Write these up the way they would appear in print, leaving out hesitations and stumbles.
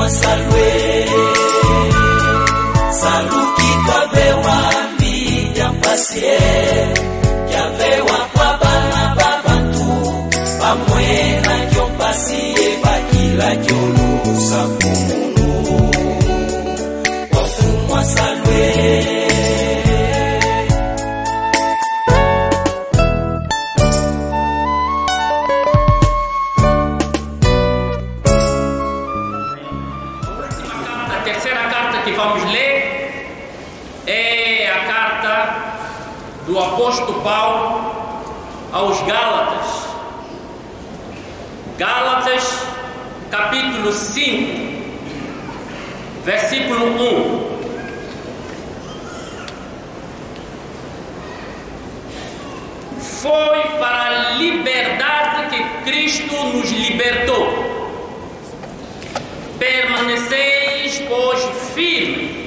salwe salukitwa vewa mbija pasie yavewa kwa bana babantu pamwena kyo pasie bakila kyolusa kumunu wafumwa salwe. Do apóstolo Paulo aos Gálatas, Gálatas capítulo 5, versículo 1. Foi para a liberdade que Cristo nos libertou. Permaneceis, pois, firmes,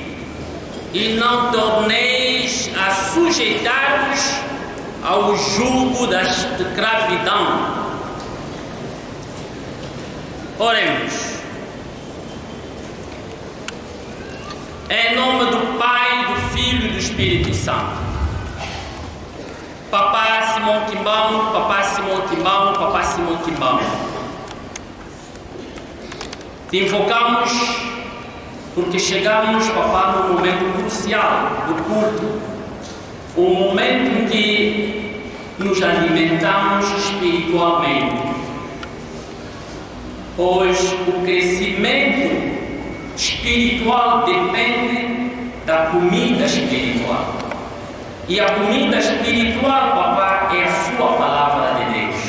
e não torneis a sujeitar-vos ao jugo da escravidão. Oremos. Em nome do Pai, do Filho e do Espírito Santo. Papá Simão Quimbão, Papá Simão Quimbão, Papá Simão Quimbão. Te invocamos porque chegamos, papá, no momento crucial do culto, o momento em que nos alimentamos espiritualmente, pois o crescimento espiritual depende da comida espiritual, e a comida espiritual, papá, é a sua palavra de Deus.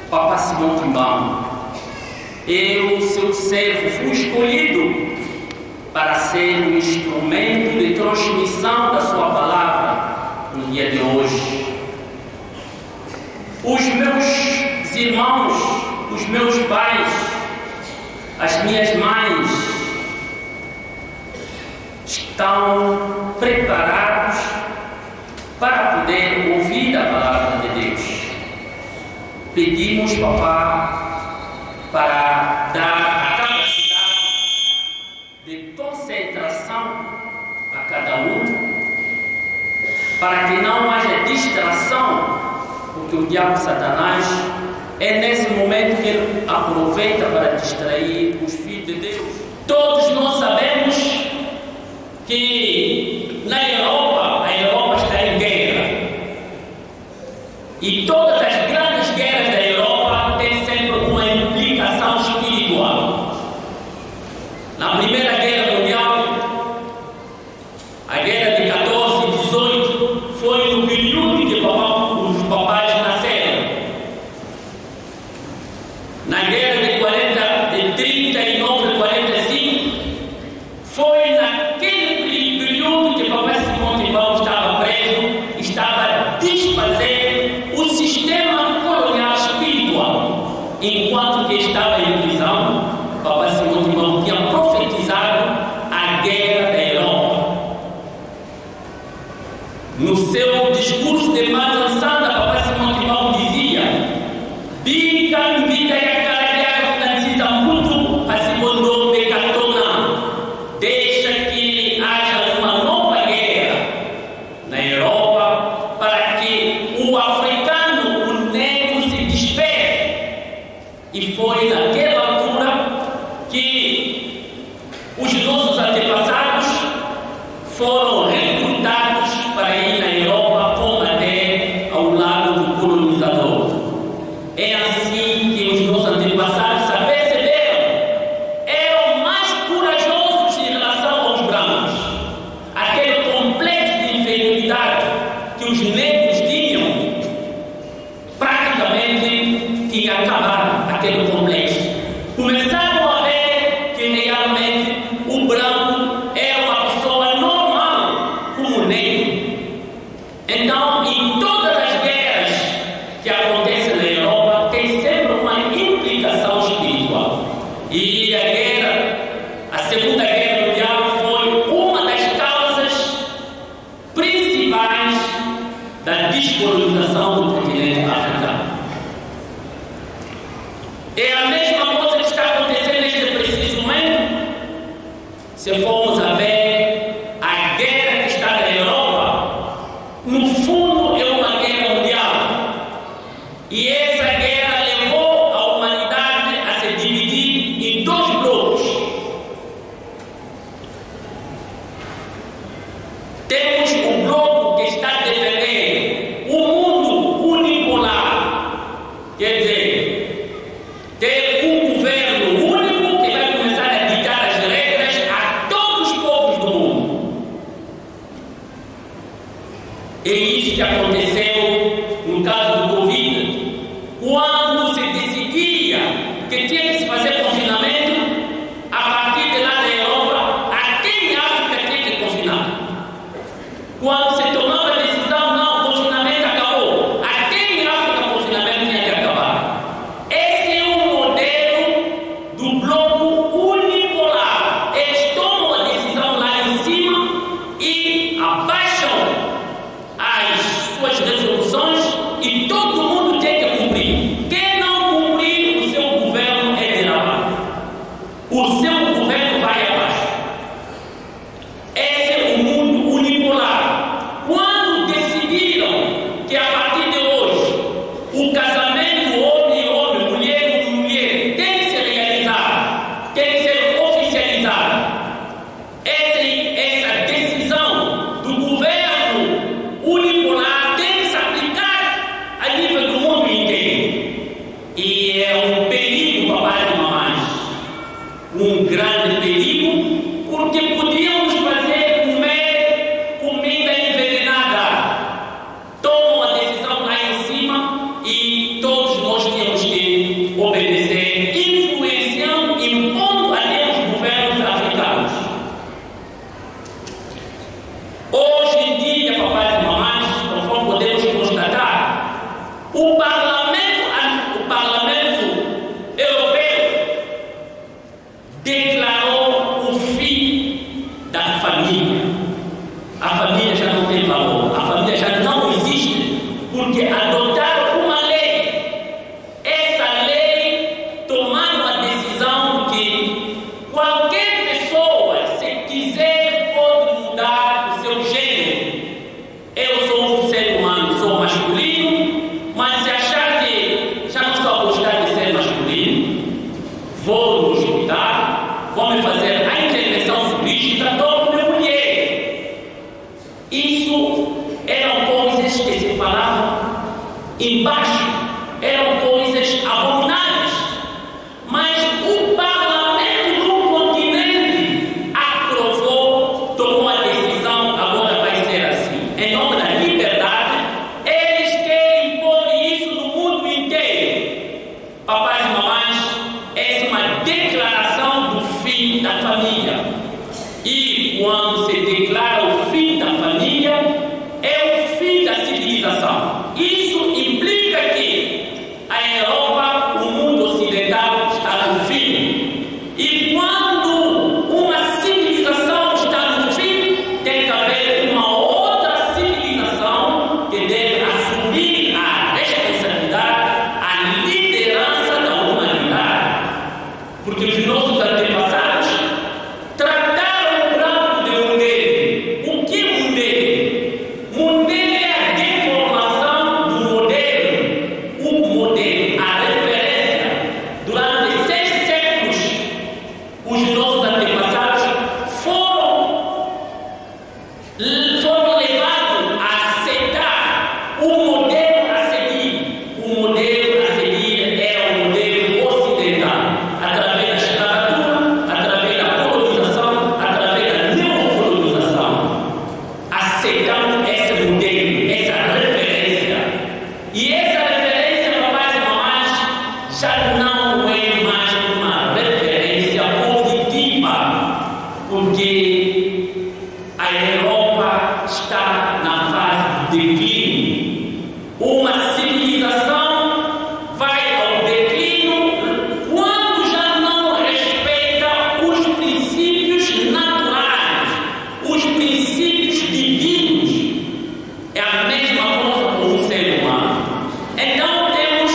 Papá Simão Quimbão, eu, seu servo, fui escolhido para ser um instrumento de transmissão da sua palavra no dia de hoje. Os meus irmãos, os meus pais, as minhas mães estão preparados para poder ouvir a palavra de Deus. Pedimos, papá, para dar a capacidade de concentração a cada um, para que não haja distração, porque o diabo Satanás é nesse momento que ele aproveita para distrair os filhos de Deus. Todos nós sabemos que na Europa, a Europa está em guerra, e todas as grandes guerras da Europa têm sempre uma implicação espiritual. Na Primeira Guerra Mundial, a guerra de 14 e 18, foi no período que os papais nasceram. Na guerra de 39 e 45, foi naquele período que papai Simão Quimbão estava preso, estava a desfazer o sistema colonial espiritual. Enquanto que estava em prisão, papai Simão Quimbão tinha profetizado a guerra da Europa. No seu discurso de Madre Santa, papai Simão Quimbão dizia: Bica, vida e a cara de água na decisa muito, a segundo pecatona. Deixa que haja uma nova guerra na Europa para que o africano, o negro, se desperte. E foi naquela altura que os nossos antepassados foram recrutados para ir na Europa combater ao lado do colonizador. É assim que os nossos antepassados se perceberam. Eram mais corajosos em relação aos brancos. Aquele complexo de inferioridade que os negros tinham, praticamente tinha acabado aquele complexo. Começaram a ver que realmente o branco era uma pessoa normal como o negro. Então, em todas as guerras que acontecem na Europa, tem sempre uma implicação espiritual. E a Segunda Guerra Mundial foi uma das causas principais da descolonização do continente africano. É a mesma coisa que está acontecendo neste preciso se formos a ver a guerra que está na Europa, no fundo é uma guerra mundial. E essa guerra levou a humanidade a se dividir em dois blocos. Temos o bloco que está defendendo o mundo unipolar, quer dizer, ter um governo único que vai começar a ditar as regras a todos os povos do mundo. É isso que aconteceu no caso do Covid, quando se decidia que tinha que se fazer confinamento. A partir de lá da Europa, até em África tinha que confinar. Quando se tomava a decisão, não, o confinamento acabou. Até em África o confinamento tinha que acabar. Esse é o modelo do bloco unipolar. Eles tomam a decisão lá em cima e abaixam as suas resoluções e todo mundo tem que cumprir. Quem não cumprir, o seu governo é derrubado. O seu governo vai abaixo. Esse é o mundo unipolar. Quando decidiram que a partir de hoje o casamento homem-homem, mulher-mulher tem que ser legalizado, tem que ser oficializado, essa decisão do governo unipolar tem que se aplicar a nível do mundo inteiro. E é um perigo, papais e mamães, um grande perigo, porque podíamos fazer comida envenenada. Tomam a decisão lá em cima e todos nós temos que obedecer, influenciando, impondo até os governos africanos. Hoje em dia, papais e mamães, conforme podemos constatar, o Parlamento Europeu declarou o fim da família. A família já não tem valor, a família já não existe, porque adotaram uma lei. Essa lei tomaram a decisão que qualquer pessoa, se quiser, pode mudar o seu gênero. Eu sou um ser humano, sou masculino, mas se achar que já não estou a gostar de ser masculino, vou no hospital, vou me fazer a intervenção cirúrgica, torno-me mulher. Isso eram coisas que se falavam embaixo, eram coisas abomináveis. Mas o parlamento do continente aprovou, tomou a decisão, agora vai ser assim. Em nome da liberdade, eles querem impor isso no mundo inteiro. Papais e mamães, essa é uma declaração do fim da família. E quando se declara o fim da família, é o fim da civilização. Isso implica que a Europa, o mundo ocidental, está no fim. E quando uma civilização está no fim, tem que haver uma outra civilização que deve assumir a responsabilidade, a liderança da humanidade. Porque os nossos antepassados trataram o branco de mundele. O que é mundele? Mundele é a deformação do modelo. O modelo, a referência. Durante 6 séculos, os nossos antepassados foram levados a aceitar o modelo a seguir. O modelo a seguir era o modelo ocidental, através da escravatura, através da colonização, através da neocolonização. Aceitamos esse modelo, essa referência. E essa referência, papais e mamães, já não é mais uma referência positiva, porque a Europa está na fase de declínio. Uma civilização vai ao declínio quando já não respeita os princípios naturais, os princípios divinos. É a mesma coisa com o ser humano. Então temos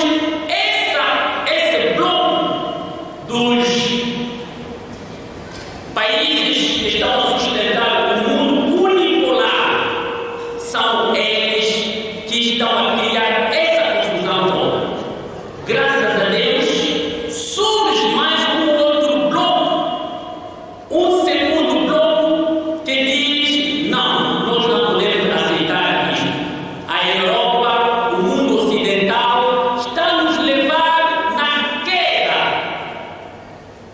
esse bloco dos países países que estão a sustentar o mundo unipolar são eles que estão a criar essa confusão toda. Graças a Deus, surge mais um outro bloco, um segundo bloco que diz: não, nós não podemos aceitar isto. A Europa, o mundo ocidental, está nos levando na queda.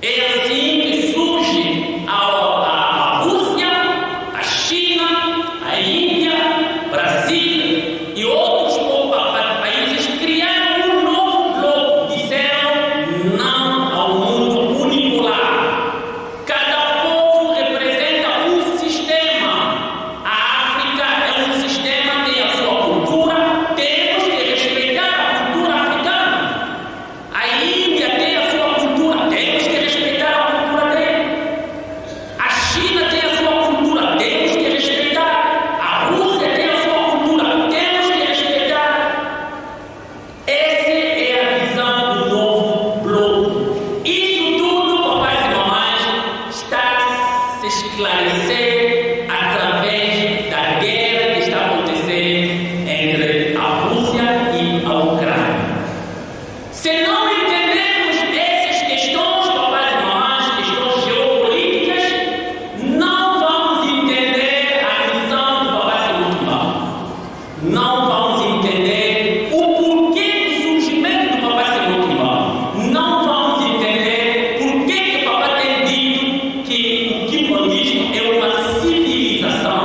É assim que surge a Rússia, a China, a Índia, Brasil e outros países criaram um novo bloco. Disseram não ao mundo unipolar. Cada povo representa um sistema. A África é um sistema, tem a sua cultura, temos que respeitar a cultura africana. A Índia tem a sua cultura, temos que respeitar a cultura dele. A China tem a sua cultura, temos que respeitar. A Rússia tem a sua cultura, temos que respeitar. Essa é a visão do novo bloco. Isso tudo, papais e mamães, está a se esclarecer através da guerra que está acontecendo entre a Rússia e a Ucrânia. Se não entendermos essas questões, papais e mamães, questões geopolíticas, não vamos entender a missão do Papai Simão. Não vamos entender o porquê do surgimento do Papai Simão. Não vamos entender porquê que o Papai tem dito que o quimbonismo é uma civilização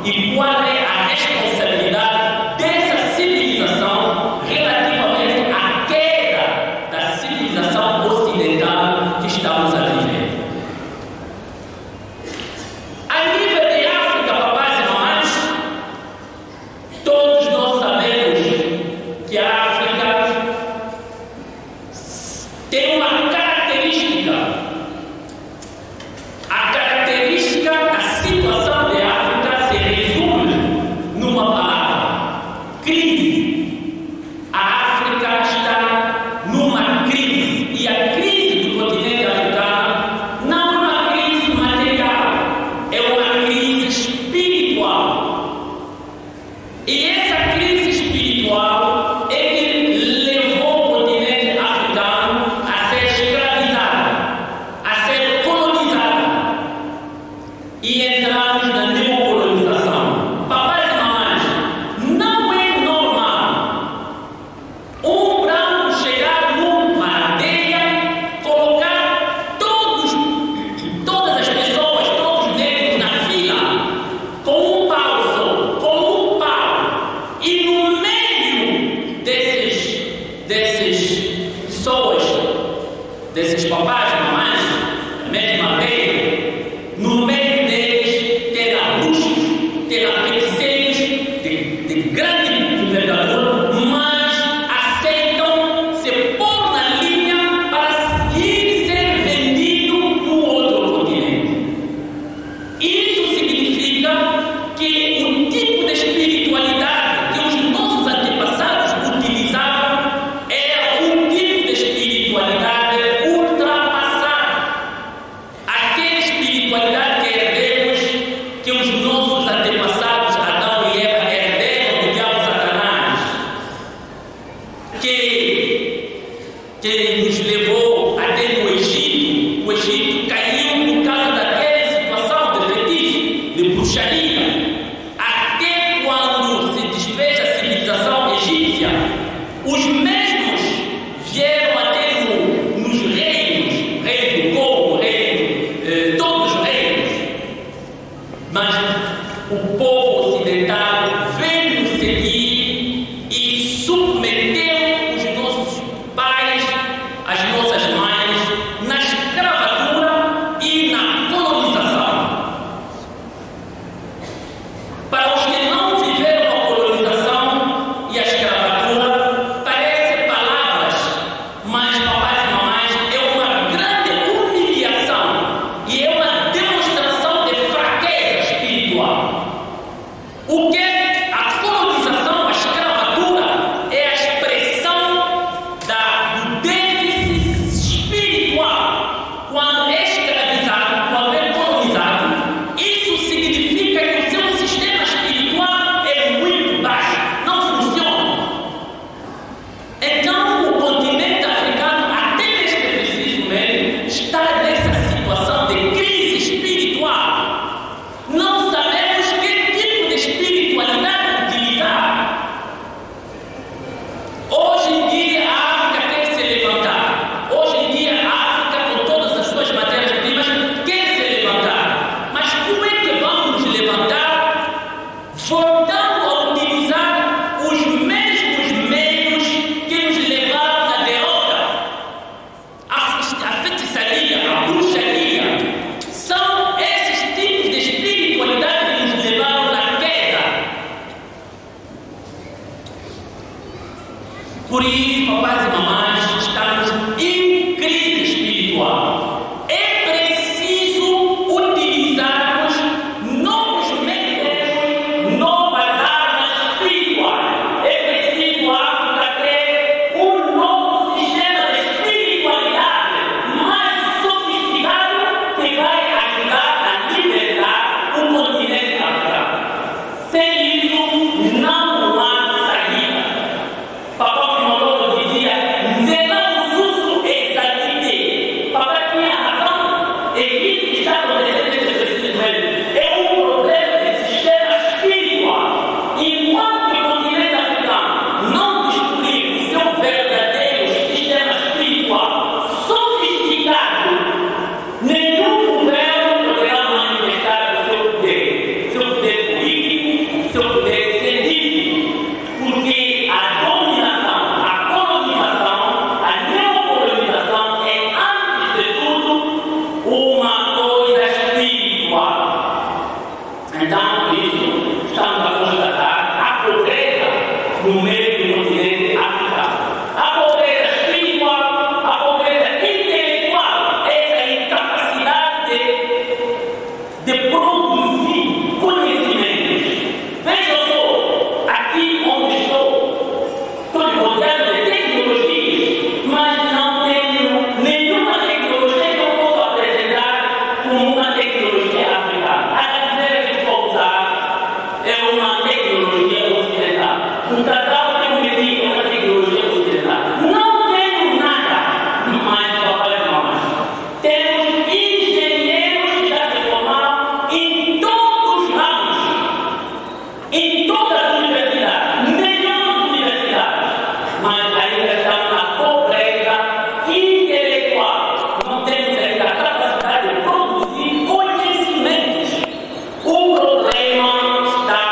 e qual é a responsabilidade dessa civilização relativamente à queda da civilização ocidental que estamos a viver. A nível de África, papais e mamães, todos nós sabemos que a África tem uma característica. A característica da situação de África se resume numa palavra: crise. A África está numa crise, e a crise do continente africano não é uma crise material, é uma crise espiritual. E essa crise espiritual é que levou o continente africano a ser escravizado, a ser colonizado. E entramos na neocolonização. Papais e mamães, não é normal um branco chegar numa aldeia, colocar todas as pessoas, todos os negros na fila, com um pau só, com um pau, e no meio desses pessoas, desses papais e mamães, da mesma aldeia, no meio deles terá bruxos, terá feiticeiros de grande envergadura, mas aceitam se pôr na linha para ir ser vendido no outro continente. Isso significa que o tipo de espiritualidade que os nossos antepassados utilizavam era um tipo de espiritualidade ultrapassada. Aquela espiritualidade que herdemos, que os nossos antepassados, Adão e Eva, herderam do diabo Satanás, que nos levou até no Egito. O Egito caiu por causa daquela situação de fetiche, de bruxaria. Até quando se desfez a civilização egípcia, os mesmos vieram até nos reinos, reino do Congo, todos os reinos. Mas o povo ocidental veio nos seguir e submeteu os nossos pais, as nossas mães, na escravatura e na E isso que está acontecendo nesse preciso momento é um problema de sistema espiritual. Enquanto o continente africano não descobrir o seu verdadeiro sistema espiritual sofisticado, nenhum governo poderá manifestar o seu poder político, seu poder científico, porque a dominação, a colonização, a neocolonização é, antes de tudo, uma coisa espiritual. Então, por isso, estamos a constatar a pobreza no meio do continente africano. A pobreza espiritual, a pobreza intelectual, essa incapacidade de produzir conhecimentos. Vejam só, aqui onde estou rodeado de tecnologias, mas não tenho nenhuma tecnologia que eu possa apresentar como uma tecnologia africana. A cadeira que estou a usar é uma tecnologia ocidental. Um casal que eu me digo é uma tecnologia ocidental. Não tenho nada mais para nós. Temos engenheiros que já se formaram em todos os ramos, em todas as universidades, melhores universidades, mas ainda estamos na pobreza intelectual. Não temos ainda a capacidade de produzir conhecimentos. O problema está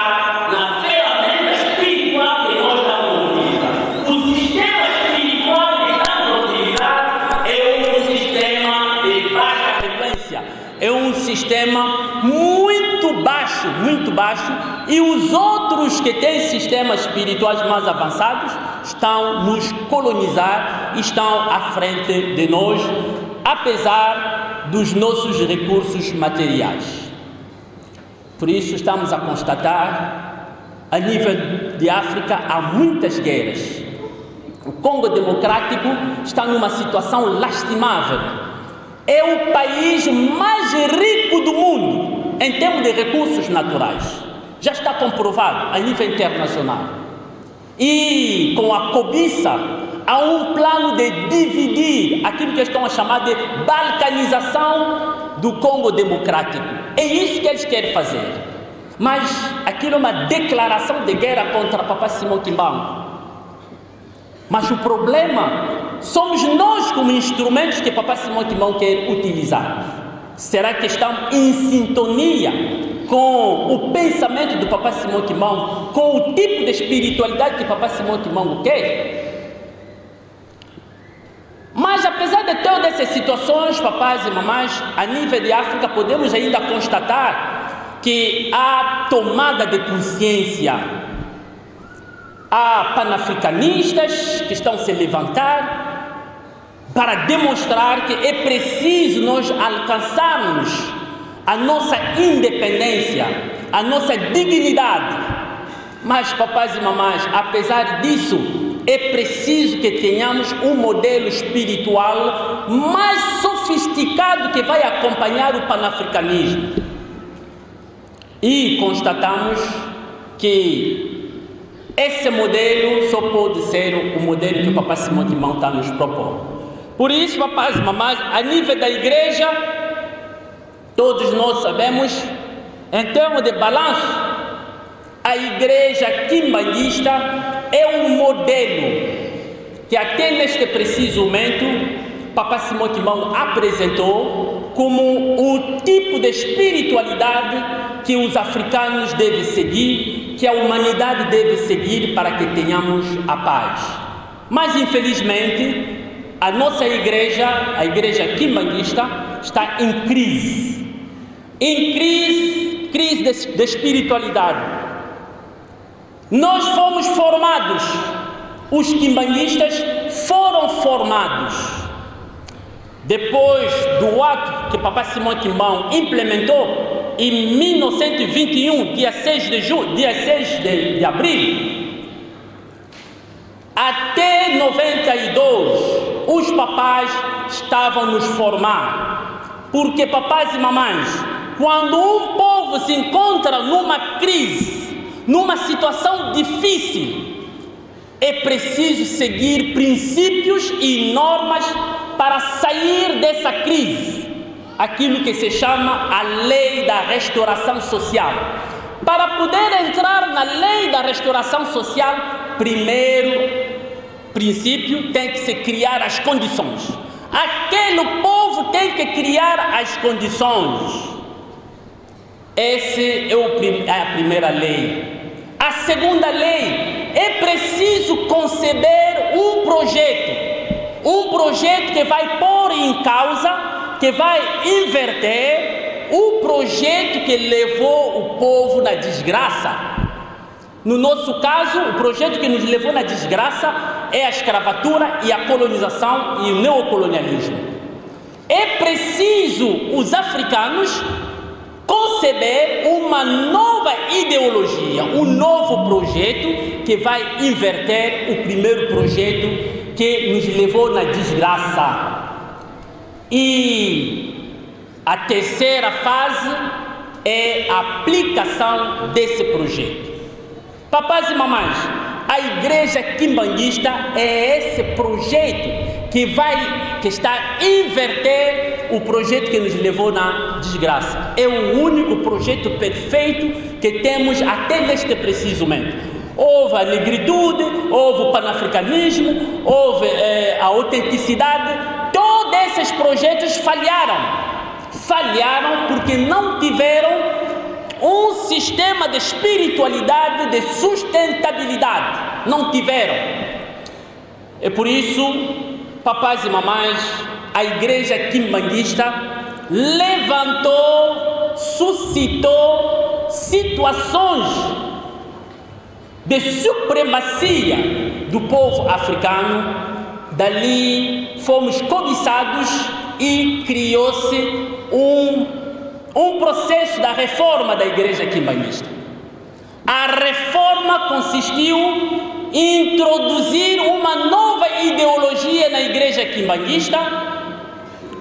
na ferramenta espiritual que nós estamos a utilizar. O sistema espiritual que estamos a utilizar é um sistema de baixa frequência, é um sistema muito baixo, e os outros que têm sistemas espirituais mais avançados estão nos colonizar, estão à frente de nós, apesar dos nossos recursos materiais. Por isso estamos a constatar, a nível de África, há muitas guerras. O Congo Democrático está numa situação lastimável. É o país mais rico do mundo em termos de recursos naturais. Já está comprovado a nível internacional. E com a cobiça, há um plano de dividir aquilo que estão a chamar de balcanização do Congo Democrático. É isso que eles querem fazer. Mas aquilo é uma declaração de guerra contra Papai Simão Kimbangu. Mas o problema somos nós como instrumentos que Papai Simão Kimbangu quer utilizar. Será que estamos em sintonia com o pensamento do Papai Simão Kimbangu, com o tipo de espiritualidade que Papai Simão Kimbangu quer? Mas apesar de todas essas situações, papais e mamães, a nível de África, podemos ainda constatar que há tomada de consciência. Há panafricanistas que estão a se levantar para demonstrar que é preciso nós alcançarmos a nossa independência, a nossa dignidade. Mas, papais e mamães, apesar disso, é preciso que tenhamos um modelo espiritual mais sofisticado que vai acompanhar o panafricanismo. E constatamos que esse modelo só pode ser o modelo que o Papai Simão Kimbangu está nos propondo. Por isso, papais e mamães, a nível da igreja, todos nós sabemos, em termos de balanço, a igreja quimbanguista é um modelo que até neste preciso momento, Papai Simão Kimbangu apresentou como o tipo de espiritualidade que os africanos devem seguir, que a humanidade deve seguir para que tenhamos a paz. Mas, infelizmente, a nossa igreja, a igreja quimbanguista, está em crise. Em crise de espiritualidade. Nós fomos formados, os quimbanguistas foram formados. Depois do ato que Papai Simão Kimbangu implementou em 1921, dia 6 de abril, até 92, os papais estavam nos formar. Porque, papais e mamães, quando um povo se encontra numa crise, numa situação difícil, é preciso seguir princípios e normas para sair dessa crise. aquilo que se chama a lei da restauração social. Para poder entrar na lei da restauração social, primeiro princípio tem que se criar as condições. Aquele povo tem que criar as condições. Essa é a primeira lei. A segunda lei, é preciso conceber um projeto que vai pôr em causa, que vai inverter o projeto que levou o povo na desgraça. No nosso caso, o projeto que nos levou na desgraça é a escravatura e a colonização e o neocolonialismo. É preciso os africanos conceber uma nova ideologia, um novo projeto que vai inverter o primeiro projeto que nos levou na desgraça. E a terceira fase é a aplicação desse projeto. Papais e mamães, a igreja quimbanguista é esse projeto que está a inverter o projeto que nos levou na desgraça. É o único projeto perfeito que temos até neste preciso momento. Houve a negritude, houve o panafricanismo, houve a autenticidade. Todos esses projetos falharam. Falharam porque não tiveram um sistema de espiritualidade, de sustentabilidade. Não tiveram. É por isso, papais e mamães, a igreja quimbanguista levantou, suscitou situações de supremacia do povo africano. Dali fomos cobiçados e criou-se um processo da reforma da igreja quimbanguista. A reforma consistiu em introduzir uma nova ideologia na igreja quimbanguista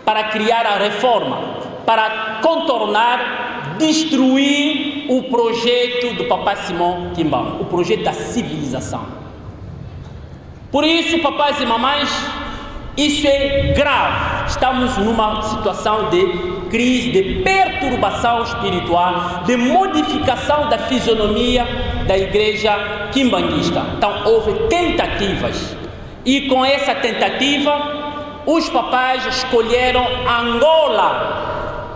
para criar a reforma, para contornar, destruir o projeto do Papai Simão Kimbangu, o projeto da civilização. Por isso, papais e mamães, isso é grave. Estamos numa situação de crise, de perturbação espiritual, de modificação da fisionomia da igreja quimbanguista. Então, houve tentativas. E com essa tentativa, os papais escolheram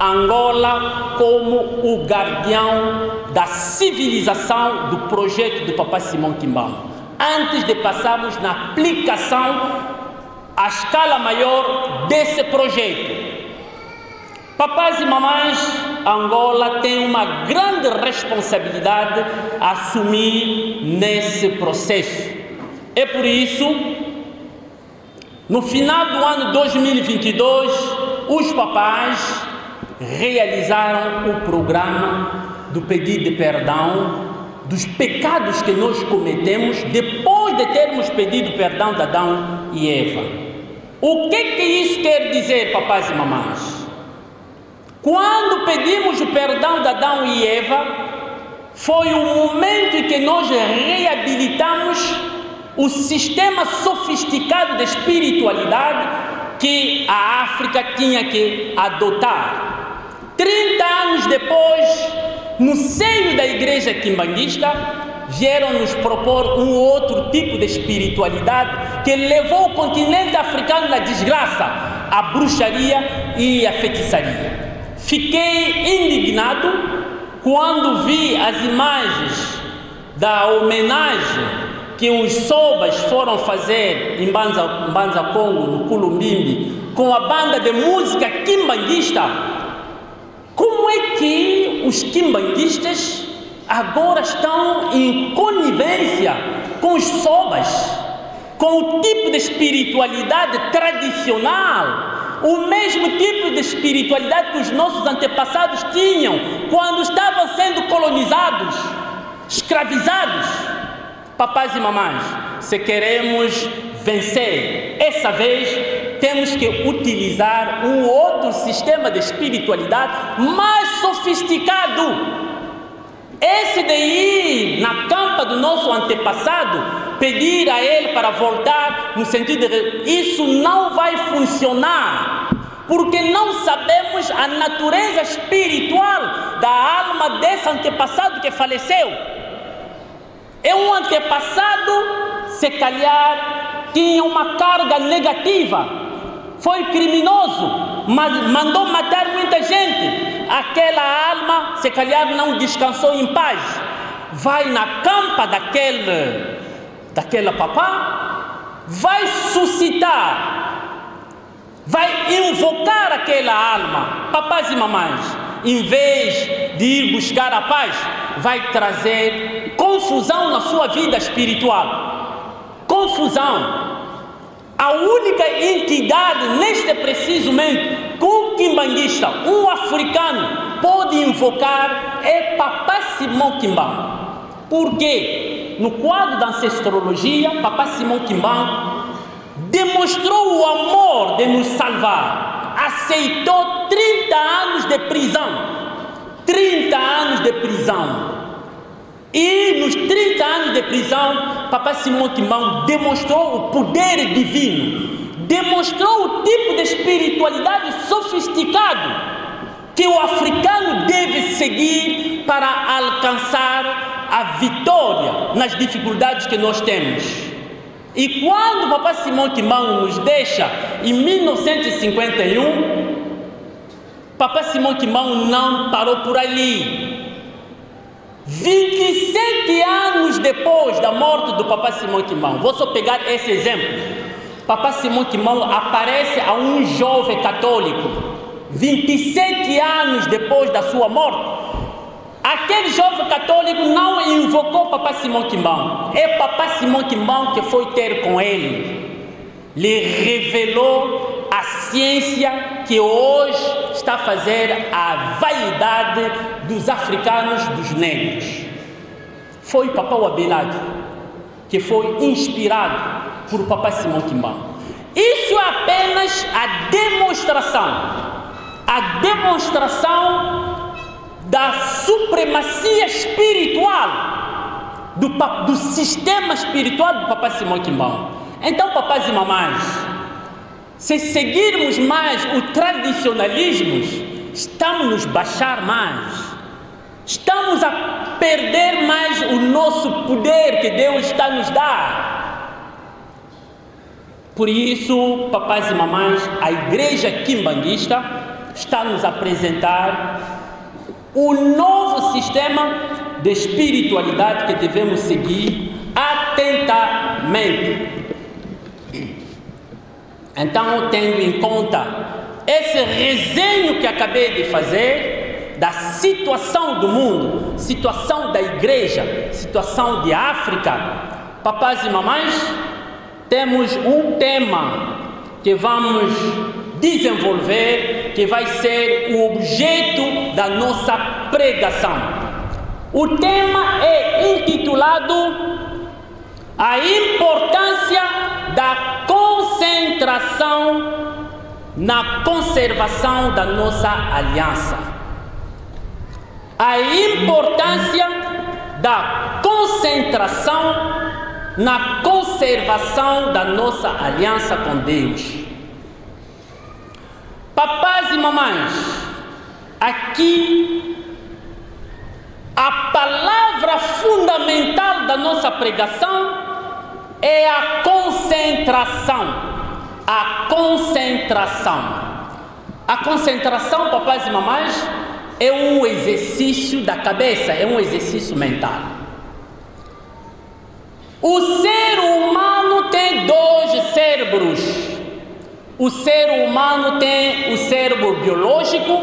Angola como o guardião da civilização do projeto do Papai Simão Kimbangu. Antes de passarmos na aplicação à escala maior desse projeto. Papais e mamães, Angola tem uma grande responsabilidade a assumir nesse processo. É por isso, no final do ano 2022, os papais realizaram o programa do pedido de perdão dos pecados que nós cometemos depois de termos pedido perdão de Adão e Eva. O que isso quer dizer, papais e mamães? Quando pedimos o perdão de Adão e Eva, foi o momento em que nós reabilitamos o sistema sofisticado de espiritualidade que a África tinha que adotar. 30 anos depois, no seio da igreja quimbanguista, vieram nos propor um outro tipo de espiritualidade que levou o continente africano na desgraça, a bruxaria e a feitiçaria. Fiquei indignado quando vi as imagens da homenagem que os sobas foram fazer em Banza Congo, no Culumbimbi, com a banda de música quimbanguista. Como é que os quimbanguistas agora estão em conivência com os sobas, com o tipo de espiritualidade tradicional, o mesmo tipo de espiritualidade que os nossos antepassados tinham quando estavam sendo colonizados, escravizados? Papais e mamães, se queremos vencer, essa vez temos que utilizar um outro sistema de espiritualidade mais sofisticado. Esse de ir na campa do nosso antepassado, pedir a ele para voltar, no sentido de isso não vai funcionar. porque não sabemos a natureza espiritual da alma desse antepassado que faleceu. É um antepassado, se calhar, tinha uma carga negativa, foi criminoso, mas mandou matar muita gente. Aquela alma, se calhar, não descansou em paz. Vai na campa daquela papá, vai suscitar, vai invocar aquela alma. Papás e mamães, em vez de ir buscar a paz, vai trazer confusão na sua vida espiritual. Confusão. A única entidade neste preciso momento que um quimbanguista, um africano, pode invocar é Papá Simão Kimbangu. Por quê? No quadro da ancestrologia, Papá Simão Kimbangu demonstrou o amor de nos salvar. Aceitou 30 anos de prisão. 30 anos de prisão. E nos 30 anos de prisão, Papá Simão Kimbangu demonstrou o poder divino, demonstrou o tipo de espiritualidade sofisticado que o africano deve seguir para alcançar a vitória nas dificuldades que nós temos. E quando Papá Simão Kimbangu nos deixa em 1951, Papá Simão Kimbangu não parou por ali. 27 anos depois da morte do Papá Simão Kimbangu, vou só pegar esse exemplo. Papá Simão Kimbangu aparece a um jovem católico, 27 anos depois da sua morte. Aquele jovem católico não invocou Papá Simão Kimbangu, é Papá Simão Kimbangu que foi ter com ele, lhe revelou a ciência que hoje está a fazer a vaidade dos africanos, dos negros. Foi Papá Wabelade que foi inspirado por Papá Simão Kimbangu. Isso é apenas a demonstração da supremacia espiritual do sistema espiritual do Papá Simão Kimbangu. Então, papais e mamães, se seguirmos mais o tradicionalismo, estamos a nos baixar mais, estamos a perder mais o nosso poder que Deus está a nos dar. Por isso, papais e mamães, a igreja quimbanguista está a nos apresentar o novo sistema de espiritualidade que devemos seguir atentamente. Então, tendo em conta esse resenho que acabei de fazer da situação do mundo, situação da igreja, situação de África, papais e mamães, temos um tema que vamos desenvolver, que vai ser o objeto da nossa pregação. O tema é intitulado A Importância da Concentração na Conservação da Nossa Aliança. A importância da concentração na conservação da nossa aliança com Deus. Papais e mamães, aqui a palavra fundamental da nossa pregação é a concentração. A concentração. A concentração, papais e mamães, é um exercício da cabeça, é um exercício mental. O ser humano tem dois cérebros. O ser humano tem o cérebro biológico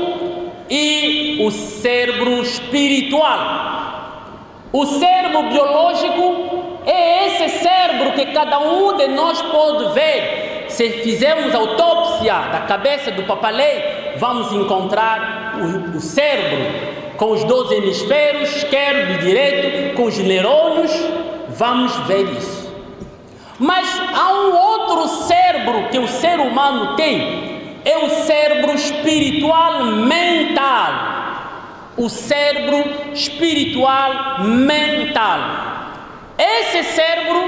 e o cérebro espiritual. O cérebro biológico é esse cérebro que cada um de nós pode ver. Se fizermos autópsia da cabeça do papalei, vamos encontrar o cérebro com os 2 hemisférios, esquerdo e direito, com os neurônios, vamos ver isso. Mas há um outro cérebro que o ser humano tem, é o cérebro espiritual mental. O cérebro espiritual mental. Esse cérebro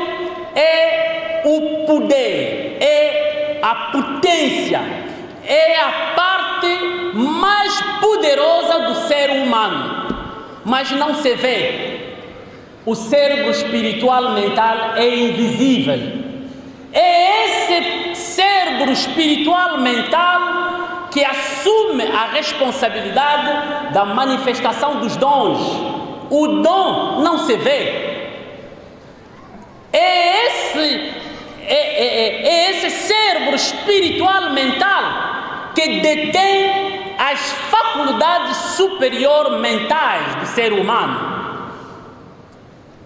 é o poder, é a potência, é a parte mais poderosa do ser humano, mas não se vê. O cérebro espiritual mental é invisível. É esse cérebro espiritual mental que assume a responsabilidade da manifestação dos dons. O dom não se vê. É esse cérebro espiritual mental que detém as faculdades superiores mentais do ser humano.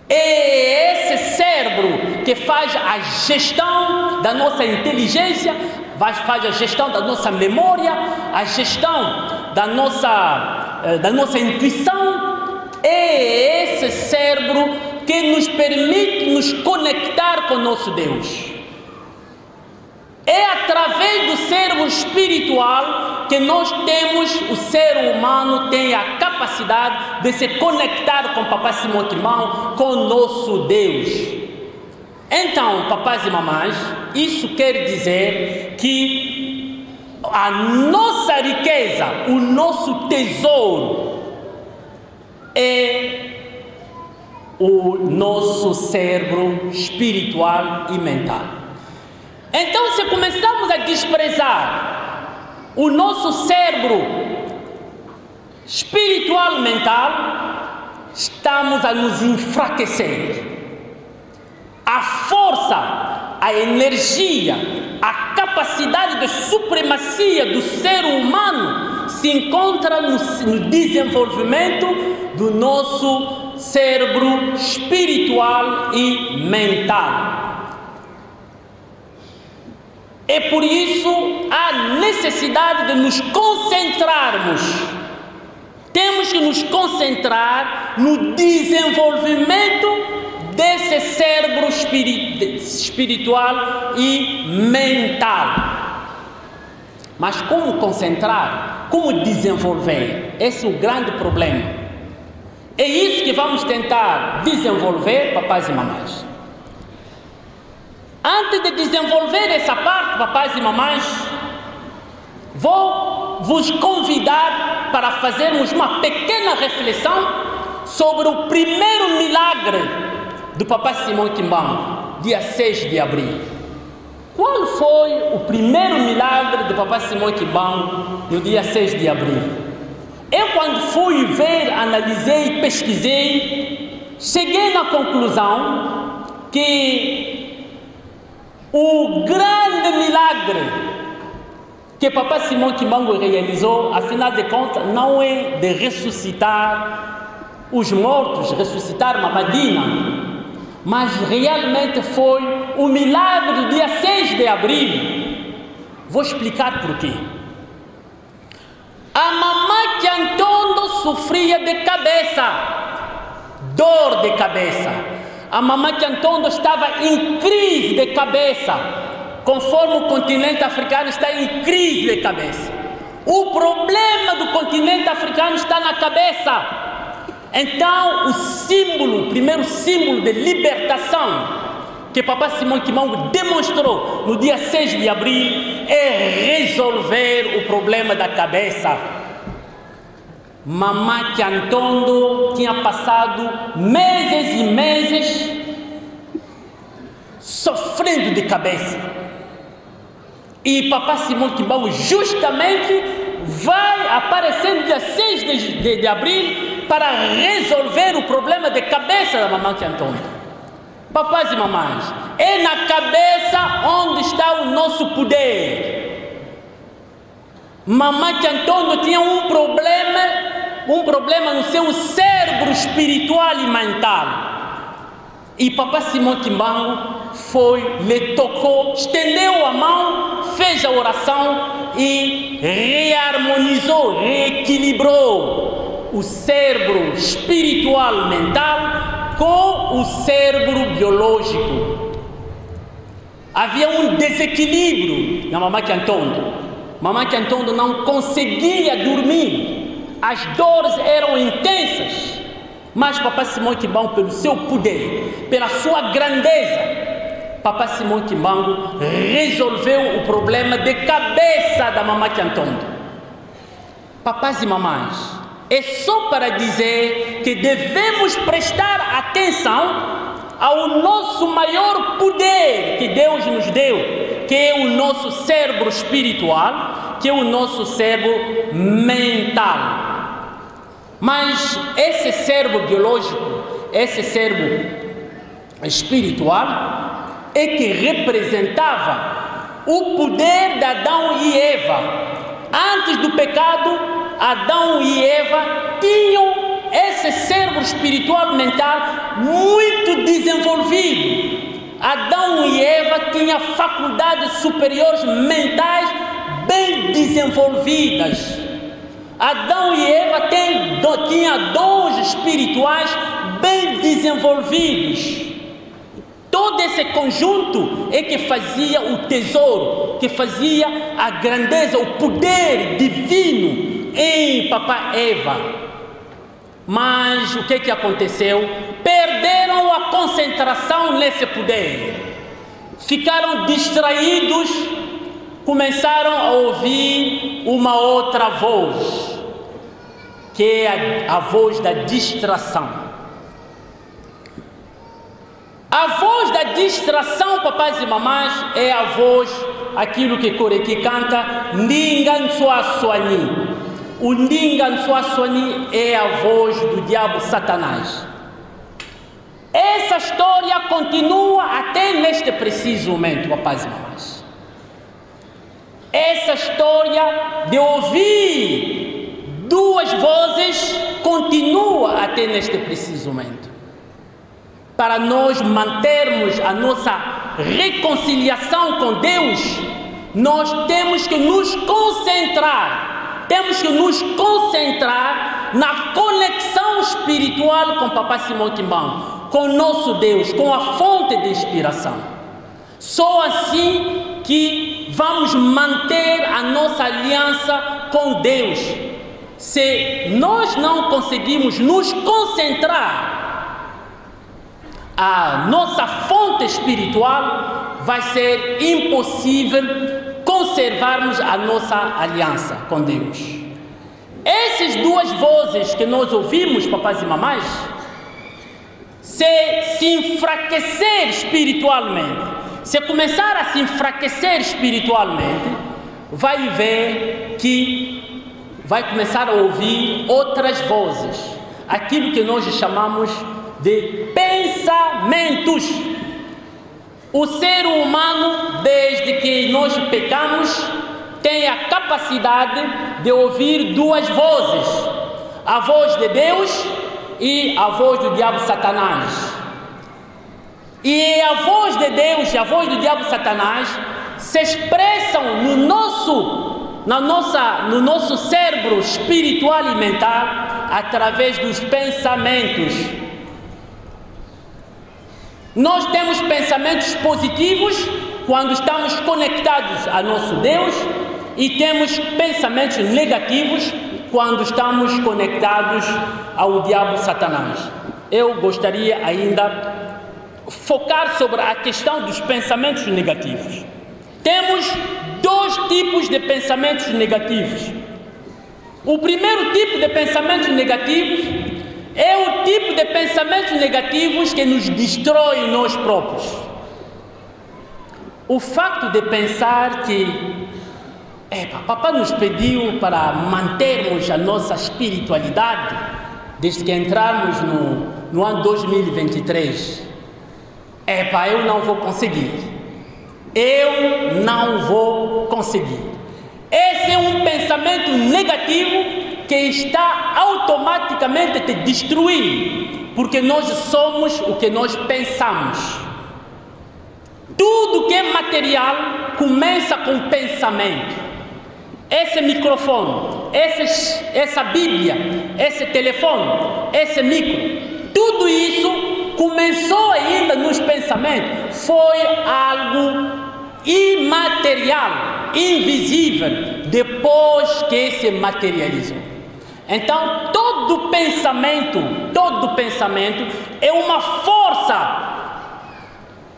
É esse cérebro que faz a gestão da nossa inteligência, faz a gestão da nossa memória, a gestão da nossa intuição. É esse cérebro que nos permite nos conectar com o nosso Deus. É através do cérebro espiritual que nós temos, o ser humano tem a capacidade de se conectar com Papai Simão Quimbão, com o nosso Deus. Então, papais e mamães, isso quer dizer que a nossa riqueza, o nosso tesouro é o nosso cérebro espiritual e mental. Então, se começamos a desprezar o nosso cérebro espiritual mental, estamos a nos enfraquecer. A força, a energia, a capacidade de supremacia do ser humano se encontra no desenvolvimento do nosso cérebro espiritual e mental. É por isso a necessidade de nos concentrarmos. Temos que nos concentrar no desenvolvimento desse cérebro espiritual e mental. Mas como concentrar? Como desenvolver? Esse é o grande problema. É isso que vamos tentar desenvolver, papais e mamães. Antes de desenvolver essa parte, papais e mamães, vou vos convidar para fazermos uma pequena reflexão sobre o primeiro milagre do Papai Simão Quimbão, dia 6 de abril. Qual foi o primeiro milagre do Papai Simão Quimbão no dia 6 de abril? Eu, quando fui ver, analisei, pesquisei, cheguei na conclusão que o grande milagre que Papai Simão Quimbão realizou, afinal de contas, não é de ressuscitar os mortos, ressuscitar Mamadina, mas realmente foi o milagre do dia 6 de abril. Vou explicar por quê. A mamãe Antondo sofria de cabeça, dor de cabeça. A mamãe Antondo estava em crise de cabeça, conforme o continente africano está em crise de cabeça. O problema do continente africano está na cabeça. Então, o símbolo, o primeiro símbolo de libertação que Papai Simão Quimbão demonstrou no dia 6 de abril é resolver o problema da cabeça. Mamãe Antondo tinha passado meses e meses sofrendo de cabeça. E Papai Simão Quimbão justamente vai aparecer no dia 6 de abril para resolver o problema de cabeça da mamãe Antondo. Papais e mamães, é na cabeça onde está o nosso poder. Mamãe Antondo tinha um problema no seu cérebro espiritual e mental. E Papai Simão Quimbão lhe tocou, estendeu a mão, fez a oração e reharmonizou, reequilibrou o cérebro espiritual mental com o cérebro biológico. Havia um desequilíbrio na mamãe Antondo. Mamãe Antondo não conseguia dormir. As dores eram intensas. Mas Papai Simão Quimbão, pelo seu poder, pela sua grandeza, Papai Simão Kimbangu resolveu o problema de cabeça da mamãe Cantondo. Papais e mamães, é só para dizer que devemos prestar atenção ao nosso maior poder que Deus nos deu, que é o nosso cérebro espiritual, que é o nosso cérebro mental. Mas esse cérebro biológico, esse cérebro espiritual, é que representava o poder de Adão e Eva. Antes do pecado, Adão e Eva tinham esse cérebro espiritual mental muito desenvolvido. Adão e Eva tinham faculdades superiores mentais bem desenvolvidas. Adão e Eva tinham dons espirituais bem desenvolvidos. Todo esse conjunto é que fazia o tesouro, que fazia a grandeza, o poder divino em Papai Eva. Mas o que aconteceu? Perderam a concentração nesse poder. Ficaram distraídos, começaram a ouvir uma outra voz, que é a voz da distração. A voz da distração, papais e mamães, é a voz, aquilo que Koreki canta, Ndingan Suassuani. O Ndingan Suassuani é a voz do diabo Satanás. Essa história continua até neste preciso momento, papais e mamães. Essa história de ouvir duas vozes continua até neste preciso momento. Para nós mantermos a nossa reconciliação com Deus, nós temos que nos concentrar. Temos que nos concentrar na conexão espiritual com Papai Simão Kimbangu, com o nosso Deus, com a fonte de inspiração. Só assim que vamos manter a nossa aliança com Deus. Se nós não conseguimos nos concentrar, a nossa fonte espiritual, vai ser impossível conservarmos a nossa aliança com Deus. Essas duas vozes que nós ouvimos, papais e mamães, se enfraquecer espiritualmente, se começar a se enfraquecer espiritualmente, vai ver que vai começar a ouvir outras vozes, aquilo que nós chamamos de pensamentos. O ser humano, desde que nós pecamos, tem a capacidade de ouvir duas vozes: a voz de Deus e a voz do diabo Satanás. E a voz de Deus e a voz do diabo Satanás se expressam no nosso cérebro espiritual e mental através dos pensamentos. Nós temos pensamentos positivos quando estamos conectados a nosso Deus e temos pensamentos negativos quando estamos conectados ao diabo Satanás. Eu gostaria ainda de focar sobre a questão dos pensamentos negativos. Temos dois tipos de pensamentos negativos. O primeiro tipo de pensamentos negativos é o tipo de pensamentos negativos que nos destrói nós próprios. O facto de pensar que papai nos pediu para mantermos a nossa espiritualidade desde que entrarmos no ano 2023. Eu não vou conseguir. Eu não vou conseguir. Esse é um pensamento negativo que está automaticamente te destruir, porque nós somos o que nós pensamos. Tudo que é material começa com pensamento. Esse microfone, essa Bíblia, esse telefone, esse micro, tudo isso começou ainda nos pensamentos. Foi algo imaterial, invisível, depois que se materializou. Então, todo pensamento é uma força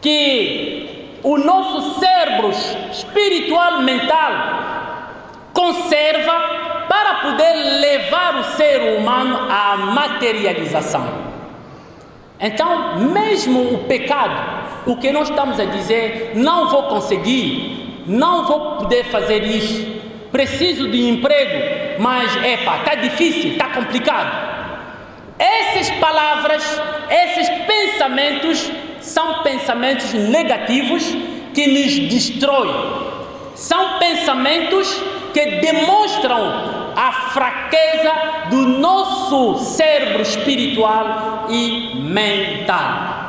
que o nosso cérebro espiritual mental conserva para poder levar o ser humano à materialização. Então, mesmo o pecado, o que nós estamos a dizer, não vou conseguir, não vou poder fazer isso, preciso de emprego, mas está difícil, está complicado. Essas palavras, esses pensamentos são pensamentos negativos que nos destroem. São pensamentos que demonstram a fraqueza do nosso cérebro espiritual e mental.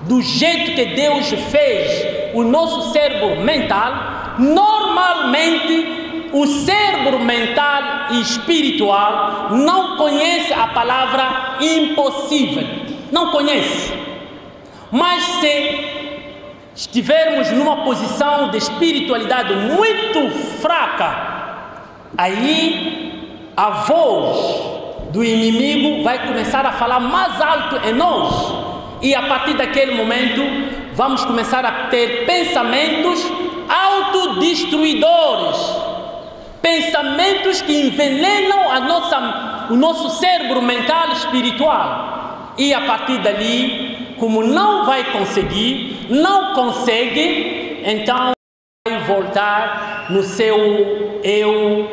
Do jeito que Deus fez o nosso cérebro mental, normalmente o cérebro mental e espiritual não conhece a palavra impossível. Não conhece. Mas se estivermos numa posição de espiritualidade muito fraca, aí a voz do inimigo vai começar a falar mais alto em nós. E a partir daquele momento, vamos começar a ter pensamentos autodestruidores. Pensamentos que envenenam o nosso cérebro mental e espiritual. E a partir dali, como não vai conseguir, não consegue, então vai voltar no seu eu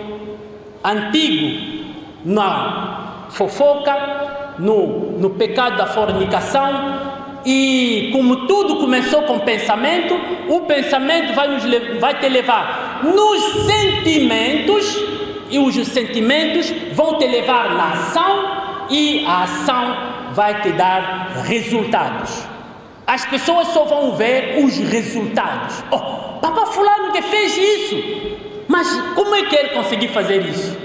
antigo, na fofoca, no pecado da fornicação. E como tudo começou com pensamento, o pensamento vai te levar nos sentimentos, e os sentimentos vão te levar na ação, e a ação vai te dar resultados. As pessoas só vão ver os resultados. Papá fulano que fez isso, mas como é que ele conseguiu fazer isso?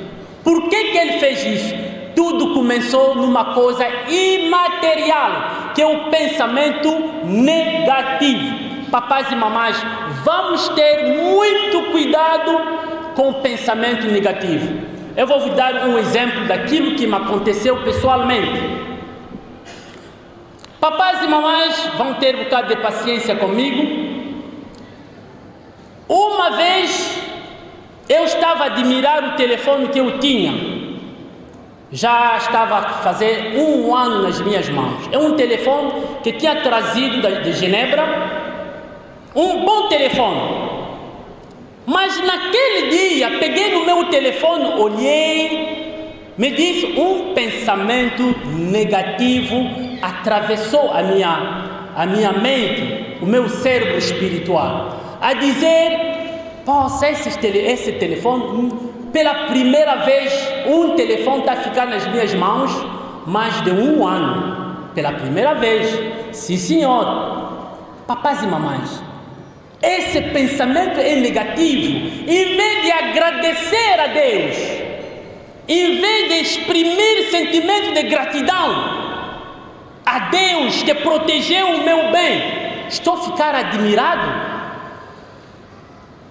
Por que ele fez isso? Tudo começou numa coisa imaterial, que é o pensamento negativo. Papais e mamães, vamos ter muito cuidado com o pensamento negativo. Eu vou vos dar um exemplo daquilo que me aconteceu pessoalmente. Papais e mamães vão ter um bocado de paciência comigo. Uma vez eu estava a admirar o telefone que eu tinha. Já estava a fazer 1 ano nas minhas mãos. É um telefone que tinha trazido de Genebra. Um bom telefone. Mas naquele dia, peguei no meu telefone, olhei, me disse um pensamento negativo atravessou a minha mente, o meu cérebro espiritual, a dizer, poxa, esse telefone, pela primeira vez, um telefone está a ficar nas minhas mãos mais de 1 ano. Pela primeira vez. Sim, senhor. Papais e mamães, esse pensamento é negativo. Em vez de agradecer a Deus, em vez de exprimir sentimento de gratidão a Deus que protegeu o meu bem, estou a ficar admirado.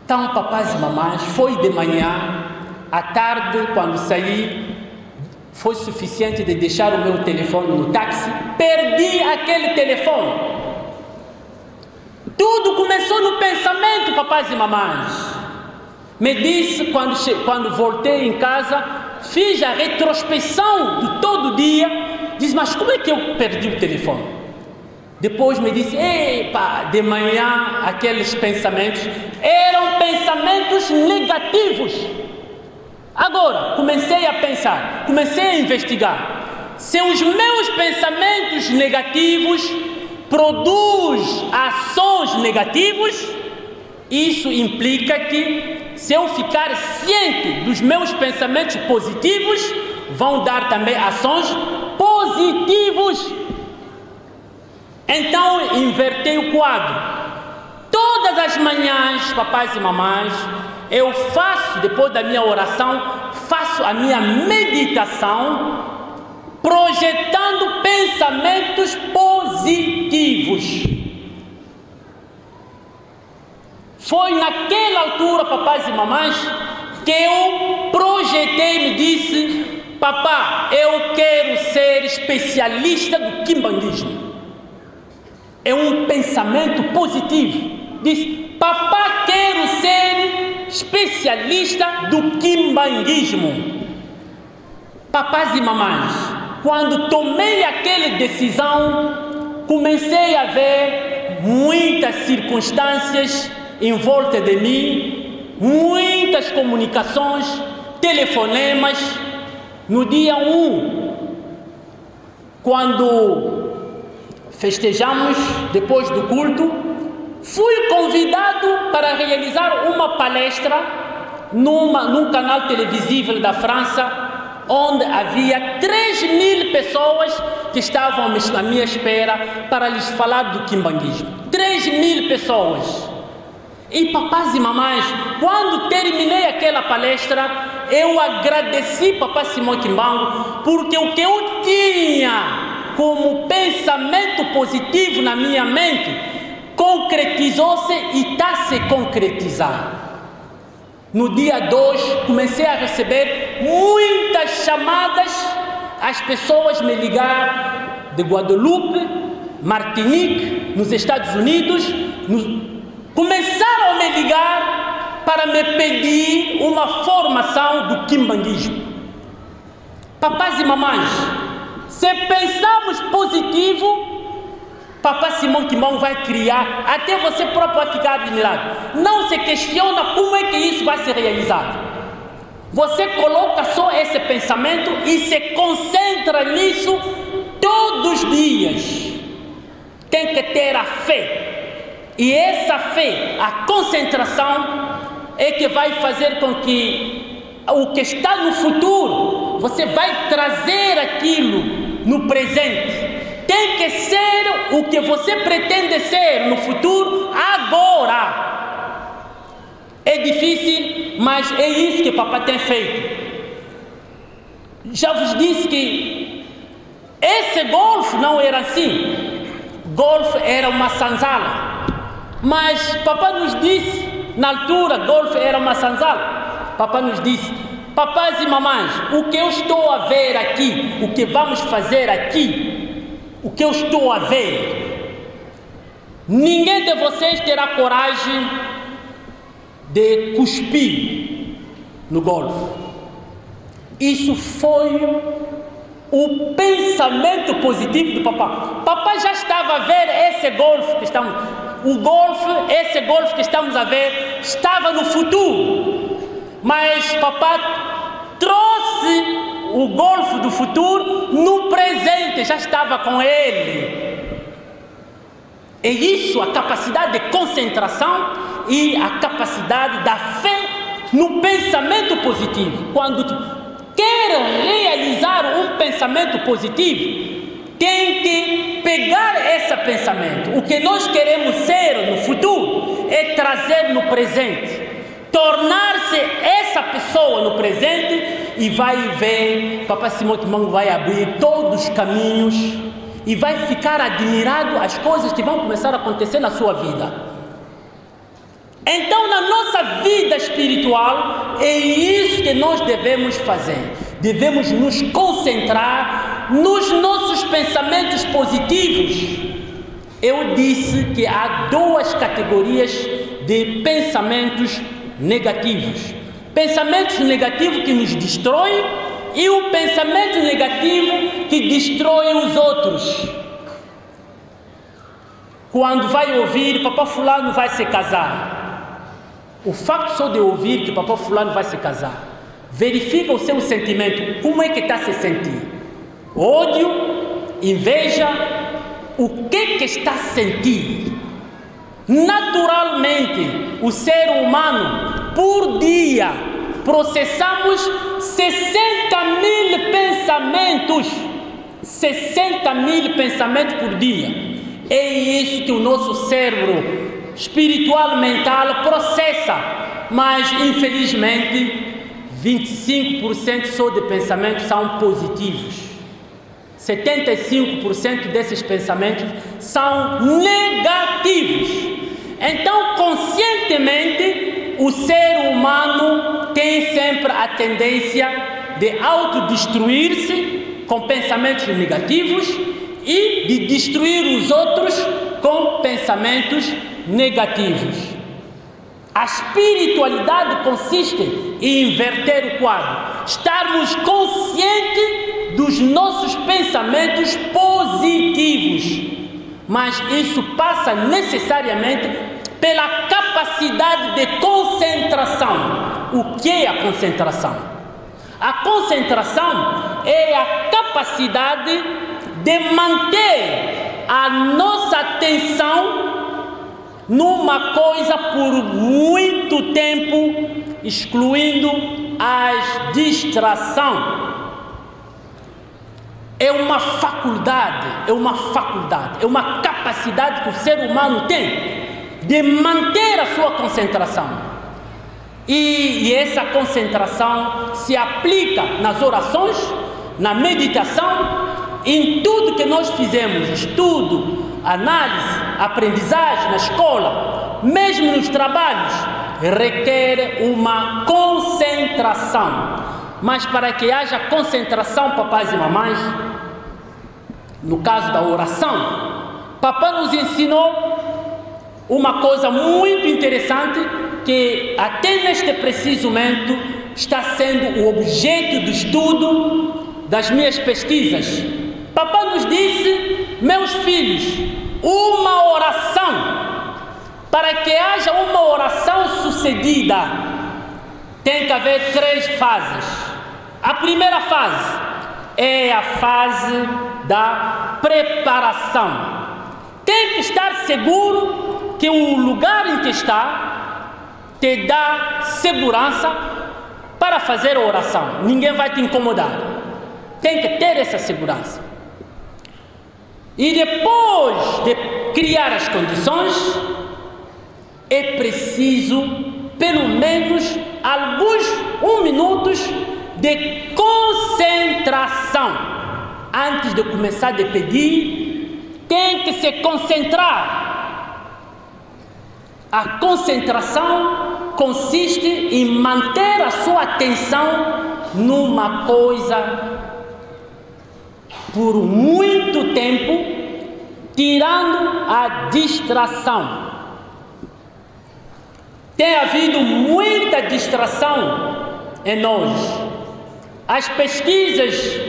Então, papais e mamães, foi de manhã. À tarde, quando saí, foi suficiente de deixar o meu telefone no táxi. Perdi aquele telefone. Tudo começou no pensamento, papais e mamães. Me disse, quando voltei em casa, fiz a retrospecção de todo o dia. Disse, mas como é que eu perdi o telefone? Depois me disse, de manhã, aqueles pensamentos eram pensamentos negativos. Agora, comecei a pensar, comecei a investigar. Se os meus pensamentos negativos produzem ações negativas, isso implica que, se eu ficar ciente dos meus pensamentos positivos, vão dar também ações positivas. Então, invertei o quadro. Todas as manhãs, papais e mamães, eu faço, depois da minha oração, faço a minha meditação, projetando pensamentos positivos. Foi naquela altura, papais e mamães, que eu projetei, me disse, papá, eu quero ser especialista do quimbandismo. É um pensamento positivo. disse: papá, quero ser especialista do quimbanguismo. Papás e mamães, quando tomei aquela decisão, comecei a ver muitas circunstâncias em volta de mim, muitas comunicações, telefonemas. No dia 1, quando festejamos, depois do culto, fui convidado para realizar uma palestra num canal televisível da França, onde havia 3.000 pessoas que estavam à minha espera para lhes falar do quimbanguismo. 3.000 pessoas. E papás e mamães, quando terminei aquela palestra, eu agradeci Papá Simão Kimbangu, porque o que eu tinha como pensamento positivo na minha mente concretizou-se e está a se concretizar. No dia 2, comecei a receber muitas chamadas, as pessoas me ligaram de Guadalupe, Martinique, nos Estados Unidos, começaram a me ligar para me pedir uma formação do quimbanguismo. Papás e mamães, se pensamos positivo, Papá Simão Kimbangu vai criar, até você próprio vai ficar admirado. Não se questiona como é que isso vai se realizar. Você coloca só esse pensamento e se concentra nisso todos os dias. Tem que ter a fé. E essa fé, a concentração, é que vai fazer com que o que está no futuro, você vai trazer aquilo no presente. Tem que ser o que você pretende ser no futuro agora. É difícil, mas é isso que papai tem feito. Já vos disse que esse golfe não era assim. Golfe era uma senzala. Mas papai nos disse, na altura, golfe era uma senzala. Papai nos disse: papais e mamães, o que eu estou a ver aqui, o que vamos fazer aqui, o que eu estou a ver, ninguém de vocês terá coragem de cuspir no golfe. Isso foi o pensamento positivo do papai. Papai já estava a ver esse golfe que estamos... esse golfe que estamos a ver, estava no futuro. Mas papai trouxe o golfe do futuro no presente, já estava com ele. É isso, a capacidade de concentração e a capacidade da fé no pensamento positivo. Quando quer realizar um pensamento positivo, tem que pegar esse pensamento. O que nós queremos ser no futuro é trazer no presente, tornar-se essa pessoa no presente. E vai ver, Papai Simão Kimbangu vai abrir todos os caminhos e vai ficar admirado as coisas que vão começar a acontecer na sua vida. Então, na nossa vida espiritual, é isso que nós devemos fazer. Devemos nos concentrar nos nossos pensamentos positivos. Eu disse que há 2 categorias de pensamentos negativos. Pensamentos negativos que nos destroem e o pensamento negativo que destrói os outros. Quando vai ouvir, papai fulano vai se casar. O facto só de ouvir que papai fulano vai se casar, verifica o seu sentimento, como é que está se sentindo. Ódio, inveja, o que está a sentir? Naturalmente, o ser humano, por dia, processamos 60.000 pensamentos. 60.000 pensamentos por dia. É isso que o nosso cérebro espiritual, mental, processa. Mas, infelizmente, 25% só de pensamentos são positivos. 75% desses pensamentos são negativos. Então, conscientemente, o ser humano tem sempre a tendência de autodestruir-se com pensamentos negativos e de destruir os outros com pensamentos negativos. A espiritualidade consiste em inverter o quadro, estarmos conscientes dos nossos pensamentos positivos, mas isso passa necessariamente pela capacidade de concentração. O que é a concentração? A concentração é a capacidade de manter a nossa atenção numa coisa por muito tempo, excluindo as distrações. É uma faculdade, é uma capacidade que o ser humano tem de manter a sua concentração. E essa concentração se aplica nas orações, na meditação, em tudo que nós fizemos, estudo, análise, aprendizagem na escola, mesmo nos trabalhos, requer uma concentração. Mas para que haja concentração, papais e mamães, no caso da oração, papai nos ensinou uma coisa muito interessante que até neste preciso momento está sendo o objeto do estudo das minhas pesquisas. Papai nos disse: meus filhos, uma oração, para que haja uma oração sucedida, tem que haver 3 fases. A primeira fase é a fase da preparação. Tem que estar seguro que o lugar em que está te dá segurança para fazer a oração. Ninguém vai te incomodar. Tem que ter essa segurança. E depois de criar as condições, é preciso pelo menos alguns minutos de concentração. Antes de começar a pedir, tem que se concentrar. A concentração consiste em manter a sua atenção numa coisa por muito tempo, tirando a distração. Tem havido muita distração em nós. As pesquisas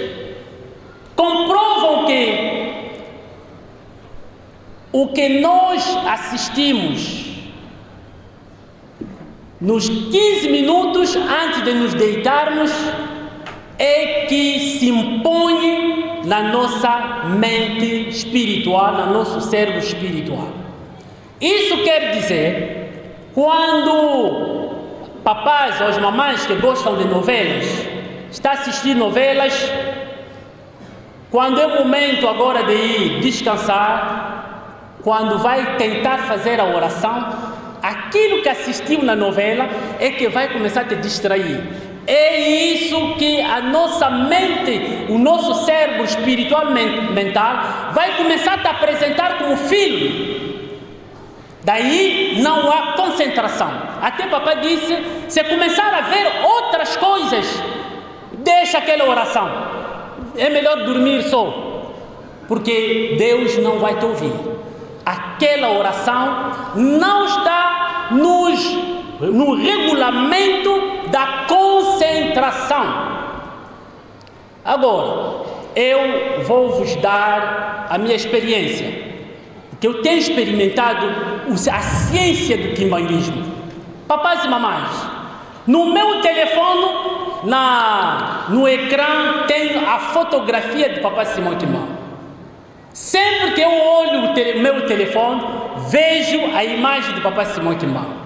comprovam que o que nós assistimos nos 15 minutos antes de nos deitarmos é que se impõe na nossa mente espiritual, no nosso cérebro espiritual. Isso quer dizer, quando papais ou as mamães que gostam de novelas, está assistindo novelas, quando é o momento agora de ir descansar, quando vai tentar fazer a oração, aquilo que assistiu na novela é que vai começar a te distrair. É isso que a nossa mente, o nosso cérebro espiritual mental vai começar a te apresentar como filme. Daí não há concentração. Até papai disse, se começar a ver outras coisas, deixa aquela oração. É melhor dormir só, porque Deus não vai te ouvir. Aquela oração não está no regulamento da concentração. Agora, eu vou vos dar a minha experiência, porque eu tenho experimentado a ciência do quimbanguismo. Papais e mamães, no meu telefone, no ecrã, tem a fotografia de papai Simão Quimbang. Sempre que eu olho o meu telefone, vejo a imagem de papai Simão Quimbang.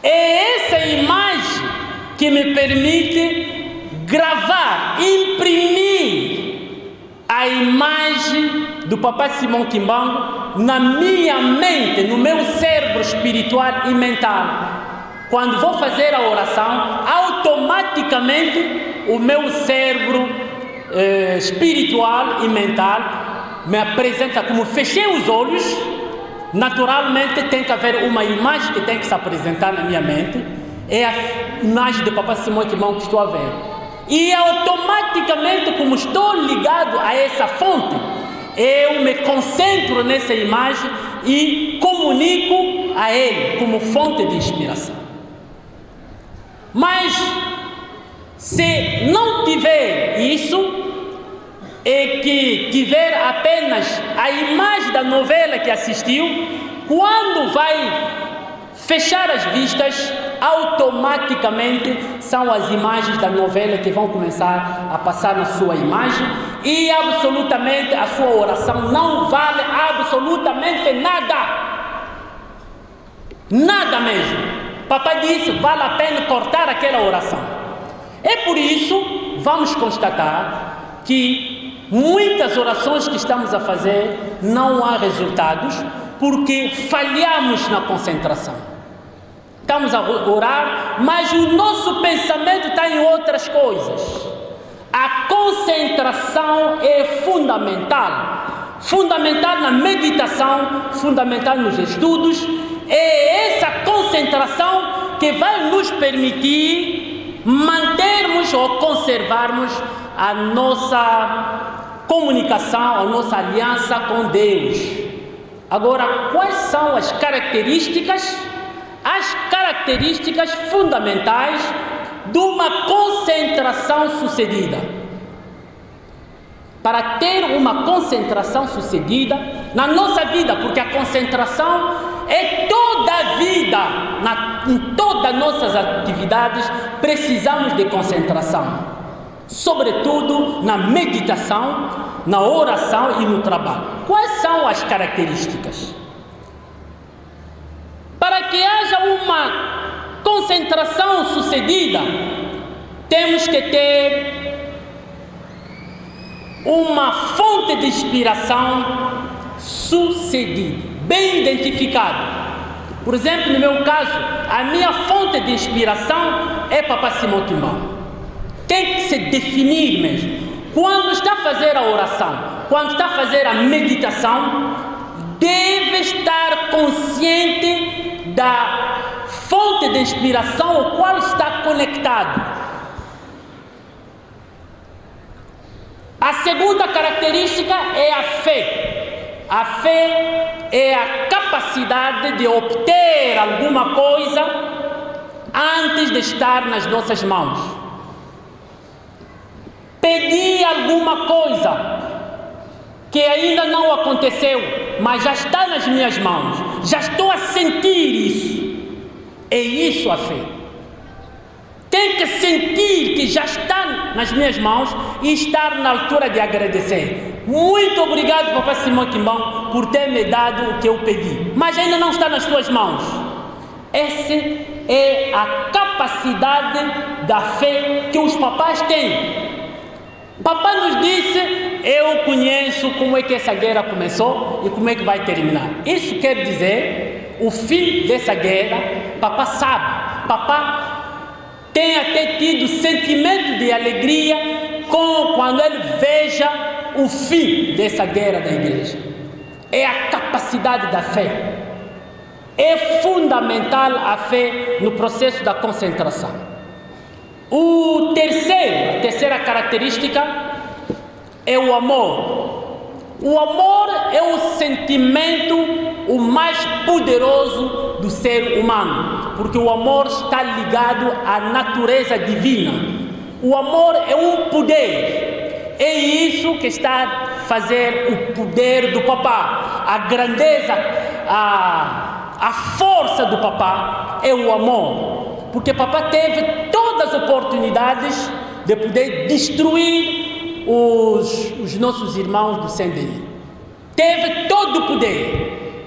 É essa imagem que me permite gravar, imprimir a imagem do papai Simão Quimbang na minha mente, no meu cérebro espiritual e mental. Quando vou fazer a oração, automaticamente o meu cérebro espiritual e mental me apresenta como fechei os olhos. Naturalmente tem que haver uma imagem que tem que se apresentar na minha mente. É a imagem de papai Simão Quimbang que estou a ver. E automaticamente, como estou ligado a essa fonte, eu me concentro nessa imagem e comunico a ele como fonte de inspiração. Mas se não tiver isso, e que tiver apenas a imagem da novela que assistiu, quando vai fechar as vistas, automaticamente são as imagens da novela que vão começar a passar na sua imagem, e absolutamente a sua oração não vale absolutamente nada. Nada mesmo. Papai disse, vale a pena cortar aquela oração. É por isso, vamos constatar que muitas orações que estamos a fazer não há resultados, porque falhamos na concentração. Estamos a orar, mas o nosso pensamento está em outras coisas. A concentração é fundamental. Fundamental na meditação, fundamental nos estudos. É essa concentração que vai nos permitir mantermos ou conservarmos a nossa comunicação, a nossa aliança com Deus. Agora, quais são as características? As características fundamentais de uma concentração sucedida. Para ter uma concentração sucedida na nossa vida, porque a concentração é toda a vida, em todas as nossas atividades, precisamos de concentração. Sobretudo na meditação, na oração e no trabalho. Quais são as características? Para que haja uma concentração sucedida, temos que ter uma fonte de inspiração sucedida, bem identificada. Por exemplo, no meu caso, a minha fonte de inspiração é Papai Simão Quimbão. Tem que se definir mesmo. Quando está a fazer a oração, quando está a fazer a meditação, deve estar consciente da fonte de inspiração ao qual está conectado. A segunda característica é a fé. A fé é a capacidade de obter alguma coisa antes de estar nas nossas mãos. Pedir alguma coisa que ainda não aconteceu, mas já está nas minhas mãos, já estou a sentir isso. É isso a fé. Tem que sentir que já está nas minhas mãos e estar na altura de agradecer. Muito obrigado, Papai Simão Quimbão, por ter me dado o que eu pedi, mas ainda não está nas tuas mãos. Essa é a capacidade da fé que os papais têm. Papai nos disse, eu conheço como é que essa guerra começou e como é que vai terminar. Isso quer dizer, o fim dessa guerra, papai sabe. Papai tem até tido sentimento de alegria quando ele veja o fim dessa guerra da igreja. É a capacidade da fé. É fundamental a fé no processo da concentração. A terceira característica é o amor. O amor é o sentimento o mais poderoso do ser humano, porque o amor está ligado à natureza divina. O amor é um poder. É isso que está a fazer o poder do Papá. A grandeza, a força do Papá é o amor. Porque Papá teve todas as oportunidades de poder destruir os nossos irmãos do CNDI. Teve todo o poder,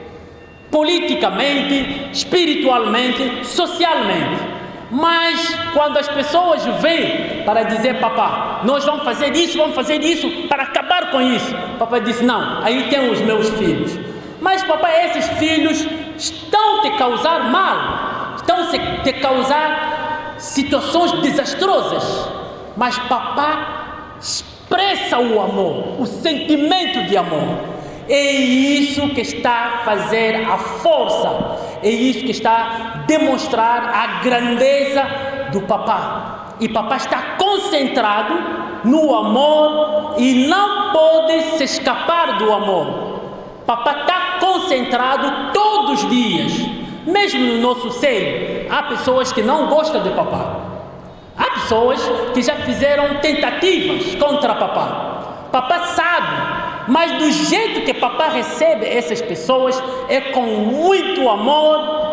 politicamente, espiritualmente, socialmente. Mas quando as pessoas vêm para dizer, Papá, nós vamos fazer isso para acabar com isso, Papá disse, não, aí tem os meus filhos. Mas Papá, esses filhos estão te causar mal. Estão a te causar situações desastrosas, mas Papá expressa o amor, o sentimento de amor. É isso que está a fazer a força, é isso que está a demonstrar a grandeza do Papá. E Papá está concentrado no amor e não pode se escapar do amor. Papai está concentrado todos os dias. Mesmo no nosso seio, há pessoas que não gostam de papai. Há pessoas que já fizeram tentativas contra papai. Papai sabe, mas do jeito que papai recebe essas pessoas é com muito amor.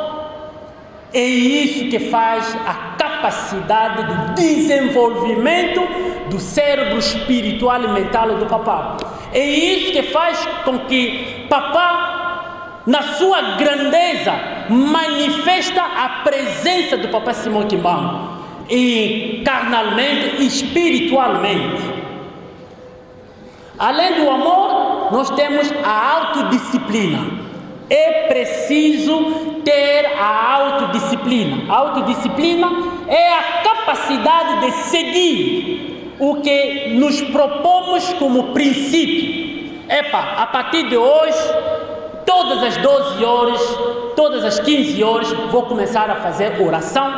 É isso que faz a capacidade do desenvolvimento do cérebro espiritual e mental do papai. É isso que faz com que papai, na sua grandeza, manifesta a presença do papai Simão Quimbang, e carnalmente e espiritualmente. Além do amor, nós temos a autodisciplina. É preciso ter a autodisciplina. A autodisciplina é a capacidade de seguir o que nos propomos como princípio. A partir de hoje, todas as 12 horas, todas as 15 horas, vou começar a fazer oração,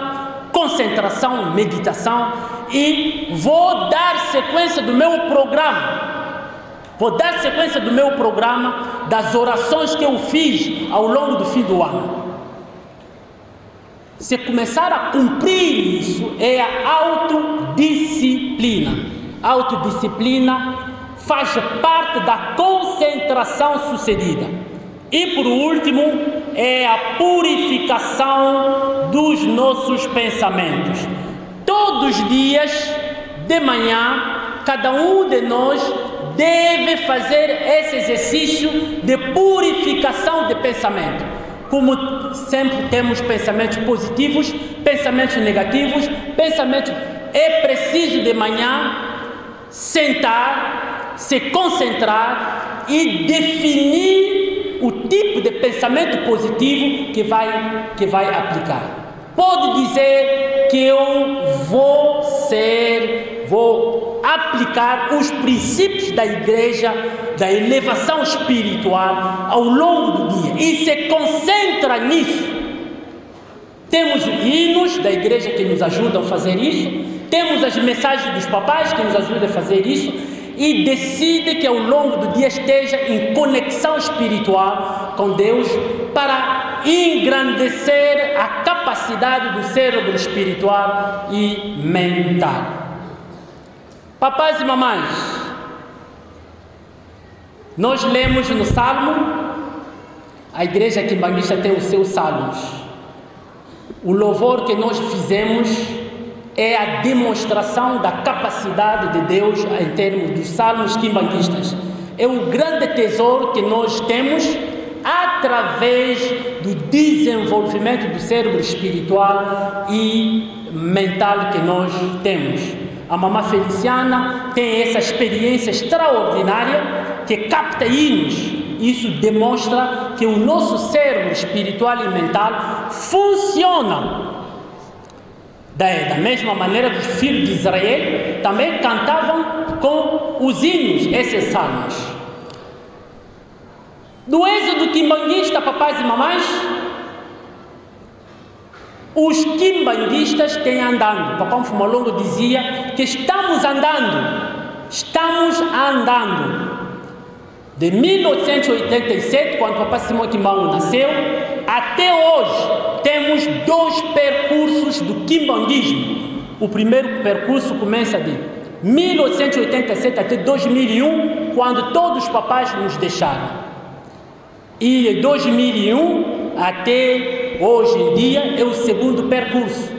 concentração, meditação, e vou dar sequência do meu programa. Vou dar sequência do meu programa, das orações que eu fiz ao longo do fim do ano. Se começar a cumprir isso, é a autodisciplina. A autodisciplina faz parte da concentração sucedida. E por último, é a purificação dos nossos pensamentos. Todos os dias, de manhã, cada um de nós deve fazer esse exercício de purificação de pensamento. Como sempre temos pensamentos positivos, pensamentos negativos, pensamentos. É preciso de manhã sentar, se concentrar e definir o tipo de pensamento positivo que vai aplicar. Pode dizer que eu vou aplicar os princípios da igreja, da elevação espiritual ao longo do dia, e se concentra nisso. Temos hinos da igreja que nos ajudam a fazer isso, temos as mensagens dos papais que nos ajudam a fazer isso, e decide que ao longo do dia esteja em conexão espiritual com Deus para engrandecer a capacidade do cérebro espiritual e mental. Papais e mamães, nós lemos no Salmo, a igreja quimbanguista tem os seus salmos. O louvor que nós fizemos é a demonstração da capacidade de Deus em termos dos salmos quimbanguistas. É o grande tesouro que nós temos através do desenvolvimento do cérebro espiritual e mental que nós temos. A mamã Feliciana tem essa experiência extraordinária que capta hinos. Isso demonstra que o nosso cérebro espiritual e mental funciona. Da mesma maneira que os filhos de Israel também cantavam com os hinos esses salmos. Do êxodo quimbanguista, papais e mamães, os quimbanguistas têm andando. Papai Fumalongo dizia que estamos andando. De 1887, quando Papai Simão Quimbang nasceu, até hoje, temos 2 percursos do quimbanguismo. O primeiro percurso começa de 1887 até 2001, quando todos os papais nos deixaram. E de 2001 até hoje em dia é o segundo percurso.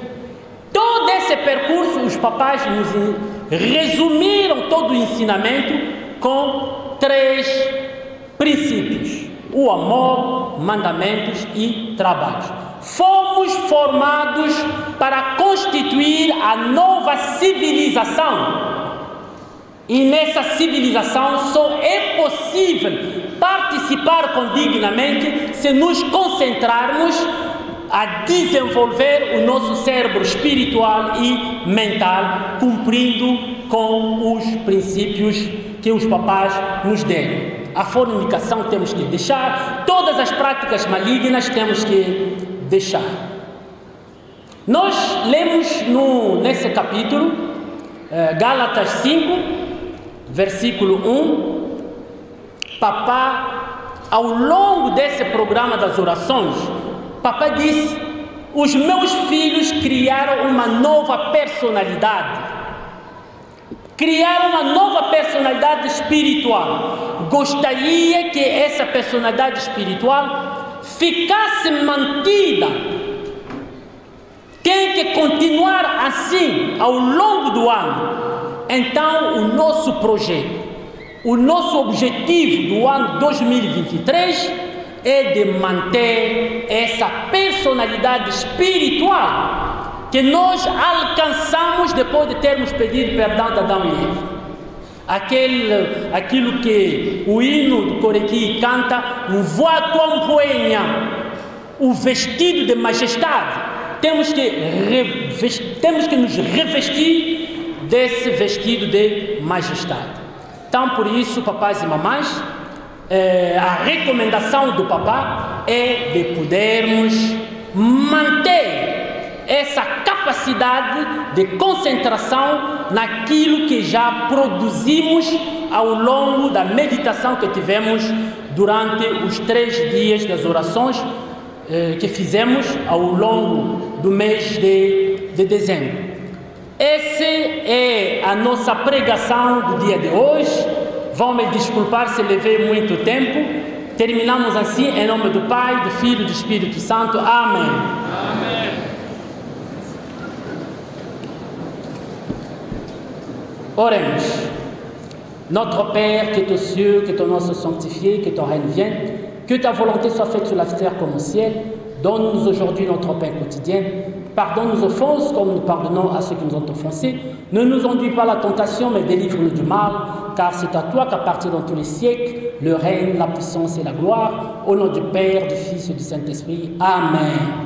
Todo esse percurso, os papais nos resumiram todo o ensinamento com 3 princípios: o amor, mandamentos e trabalho. Fomos formados para constituir a nova civilização. E nessa civilização só é possível participar dignamente se nos concentrarmos a desenvolver o nosso cérebro espiritual e mental, cumprindo com os princípios que os papais nos deram. A fornicação temos que deixar, todas as práticas malignas temos que deixar. Nós lemos nesse capítulo, Gálatas 5, versículo 1. Papá, ao longo desse programa das orações, papá disse: os meus filhos criaram uma nova personalidade. Criaram uma nova personalidade espiritual. Gostaria que essa personalidade espiritual ficasse mantida. Tem que continuar assim ao longo do ano. Então, o nosso projeto, o nosso objetivo do ano 2023 é de manter essa personalidade espiritual que nós alcançamos depois de termos pedido perdão de Adão e Eva. Aquilo que o hino do Corequi canta, o vestido de majestade. Temos que nos revestir desse vestido de majestade. Então, por isso, papais e mamães, a recomendação do papá é de podermos manter essa capacidade de concentração naquilo que já produzimos ao longo da meditação que tivemos durante os 3 dias das orações que fizemos ao longo do mês de dezembro. Essa é a nossa pregação do dia de hoje. Vão me desculpar se levei muito tempo. Terminamos assim, em nome do Pai, do Filho e do Espírito Santo. Amém. Amém. Oremos. Notre Père qui est aux cieux, que ton nom soit sanctifié, que ton règne vienne, que ta volonté soit faite sur la terre comme au ciel. Donne-nous aujourd'hui notre pain quotidien. Pardonne nos offenses comme nous pardonnons à ceux qui nous ont offensés. Ne nous enduis pas à la tentation, mais délivre-nous du mal, car c'est à toi qu'appartient dans tous les siècles le règne, la puissance et la gloire. Au nom du Père, du Fils et du Saint-Esprit. Amen.